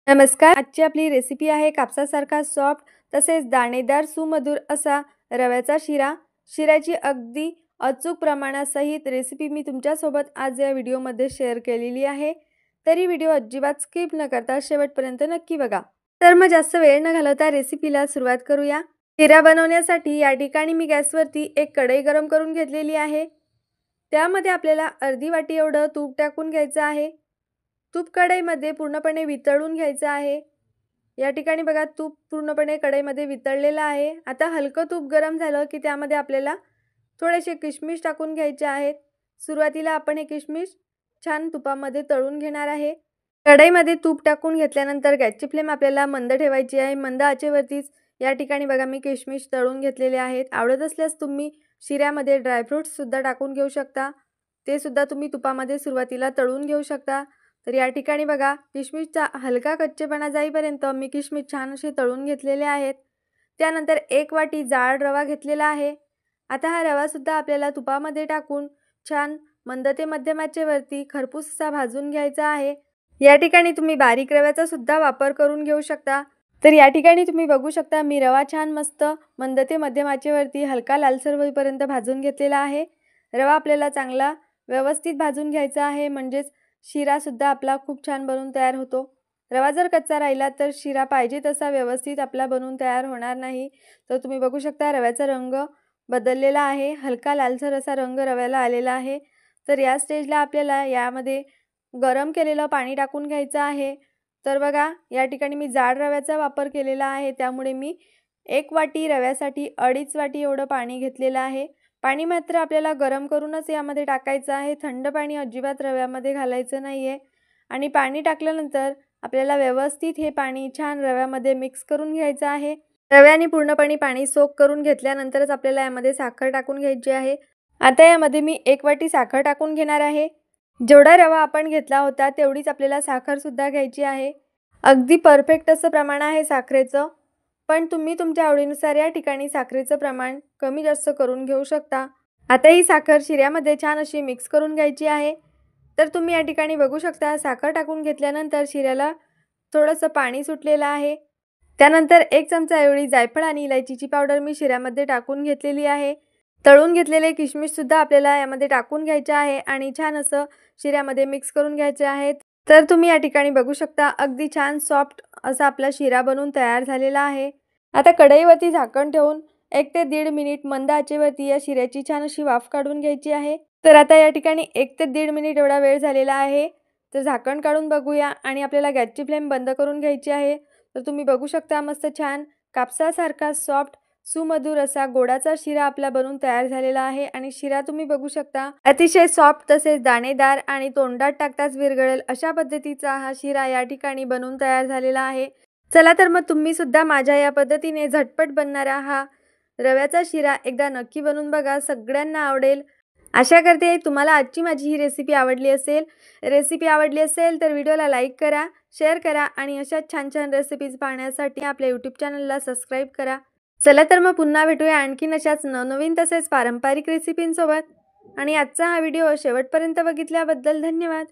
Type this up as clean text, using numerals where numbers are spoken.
नमस्कार। आजची आपली रेसिपी आहे कापसासारखा सॉफ्ट तसेच दाणेदार सुमधुर असा रव्याचा शिरा। शिऱ्याची अगदी अचूक प्रमाणासहित रेसिपी मी तुमच्यासोबत आज या व्हिडिओमध्ये शेअर केलेली आहे। तरी व्हिडिओ अजिबात स्किप न करता शेवटपर्यंत नक्की बघा। तर मग जास्त वेळ न घालवता रेसिपीला सुरुवात करूया। शिरा बनवण्यासाठी या ठिकाणी मी गॅसवरती एक कढई गरम करून घेतलेली आहे। त्यामध्ये आपल्याला अर्धी वाटी एवढं तूप टाकून घ्यायचं आहे। तूप कढईमध्ये पूर्णपणे वितळून घ्यायचं आहे। या ठिकाणी बघा तूप पूर्णपणे कढईमध्ये वितळलेलं आहे। आता हलकं तूप गरम झालं की त्यामध्ये आपल्याला थोडेसे किशमिश टाकून घ्यायचे आहेत। सुरुवातीला आपण हे किशमिश छान तुपामध्ये तळून घेणार आहे। कढईमध्ये तूप टाकून घेतल्यानंतर गॅसची फ्लेम आपल्याला मंद ठेवायची आहे। मंद आचेवरतीच या ठिकाणी बघा मी किशमिश तळून घेतलेले आहेत। आवडत असल्यास तुम्ही शिऱ्यामध्ये ड्रायफ्रूट्स सुद्धा टाकून घेऊ शकता। ते सुद्धा तुम्ही तुपामध्ये सुरुवातीला तळून घेऊ शकता। तर या ठिकाणी बघा किशमिशचा हलका कच्चेपणा जाईपर्यंत मी किशमिश छान असे तळून घेतलेले आहेत। त्यानंतर एक वाटी जाड रवा घेतलेला आहे। आता हा रवा सुद्धा आपल्याला तुपामध्ये टाकून छान मंद ते मध्यम आचेवरती खरपूस असा भाजून घ्यायचा आहे। या ठिकाणी तुम्ही बारीक रव्याचा सुद्धा वापर करून घेऊ शकता। तर या ठिकाणी तुम्ही बघू शकता मी रवा छान मस्त मंद ते मध्यम आचेवरती हलका लालसर होईपर्यंत भाजून घेतलेला आहे। रवा आपल्याला चांगला व्यवस्थित भाजून घ्यायचा आहे, म्हणजेच शिरा सुद्धा आपला खूप छान बनून तयार होतो। रवा जर कच्चा राहिला तर शिरा पाहिजे तसा व्यवस्थित आपला बनून तयार होणार नाही। तर तुम्ही बघू शकता रव्याचा रंग बदललेला आहे, हलका लालसर असा रंग रव्याला आलेला आहे। तर या स्टेजला आपल्याला यामध्ये गरम केलेलं पाणी टाकून घ्यायचं आहे। तर बघा या ठिकाणी मी जाड रव्याचा वापर केलेला आहे, त्यामुळे मी 1 वाटी रव्यासाठी 2.5 वाटी एवढं पाणी घेतलेलं आहे। पाणी मात्र आपल्याला गरम करूनच यामध्ये टाकायचं आहे, थंड पाणी अजिबात रव्यामध्ये घालायचं नाही आहे। आणि पाणी टाकल्यानंतर आपल्याला व्यवस्थित हे पाणी छान रव्यामध्ये मिक्स करून घ्यायचं आहे। रव्याने पूर्णपणे पाणी सोक करून घेतल्यानंतरच आपल्याला यामध्ये साखर टाकून घ्यायची आहे। आता यामध्ये मी 1 वाटी साखर टाकून घेणार आहे। जेवढा रवा आपण घेतला होता तेवढीच आपल्याला साखर सुद्धा घ्यायची आहे। अगदी परफेक्ट असं प्रमाण आहे साखरेचं, पण तुम्ही तुमच्या आवडीनुसार या ठिकाणी साखरेचं प्रमाण कमी जास्त करून घेऊ शकता। आता ही साखर शिऱ्यामध्ये छान अशी मिक्स करून घ्यायची आहे। तर तुम्ही या ठिकाणी बघू शकता साखर टाकून घेतल्यानंतर शिऱ्याला थोडंसं पाणी सुटलेलं आहे। त्यानंतर 1 चमचा एवढी जायफळ आणि इलायचीची पावडर मी शिऱ्यामध्ये टाकून घेतलेली आहे। तळून घेतलेले किशमिश सुद्धा आपल्याला यामध्ये टाकून घ्यायचे आहे आणि छान असं शिऱ्यामध्ये मिक्स करून घ्यायचे आहेत। तर तुम्ही या ठिकाणी बघू शकता अगदी छान सॉफ्ट असा आपला शिरा बनून तयार झालेला आहे। आता कढईवरती झाकण ठेवून 1 ते 1.5 मिनिट मंद आचेवरती या शिऱ्याची छान अशी वाफ काढून घ्यायची आहे। तर आता या ठिकाणी 1 ते 1.5 मिनिट एवढा वेळ झालेला आहे। तर झाकण काढून बघूया आणि आपल्याला गॅसची फ्लेम बंद करून घ्यायची आहे। तर तुम्ही बघू शकता मस्त छान कापसासारखा सॉफ्ट सुमधुर असा गोडाचा शिरा आपला बनून तयार झालेला आहे। आणि शिरा तुम्ही बघू शकता अतिशय सॉफ्ट तसेच दाणेदार आणि तोंडात टाकताच विरघळेल अशा पद्धतीचा हा शिरा या ठिकाणी बनून तयार झालेला आहे। चला तर मग तुम्ही सुद्धा माझ्या या पद्धतीने झटपट बनणारा हा रव्याचा शिरा एकदा नक्की बनवून बघा, सगळ्यांना आवडेल। आशा करते तुम्हाला आजची माझी ही रेसिपी आवडली असेल। रेसिपी आवडली असेल तर व्हिडिओला लाईक करा, शेअर करा आणि अशा छान छान रेसिपीज पाहण्यासाठी आपल्या यूट्यूब चॅनलला सबस्क्राईब करा। चला तर मग पुन्हा भेटूया आणखीन अशाच नवनवीन तसेच पारंपरिक रेसिपींसोबत। आणि आजचा हा व्हिडिओ शेवटपर्यंत बघितल्याबद्दल धन्यवाद।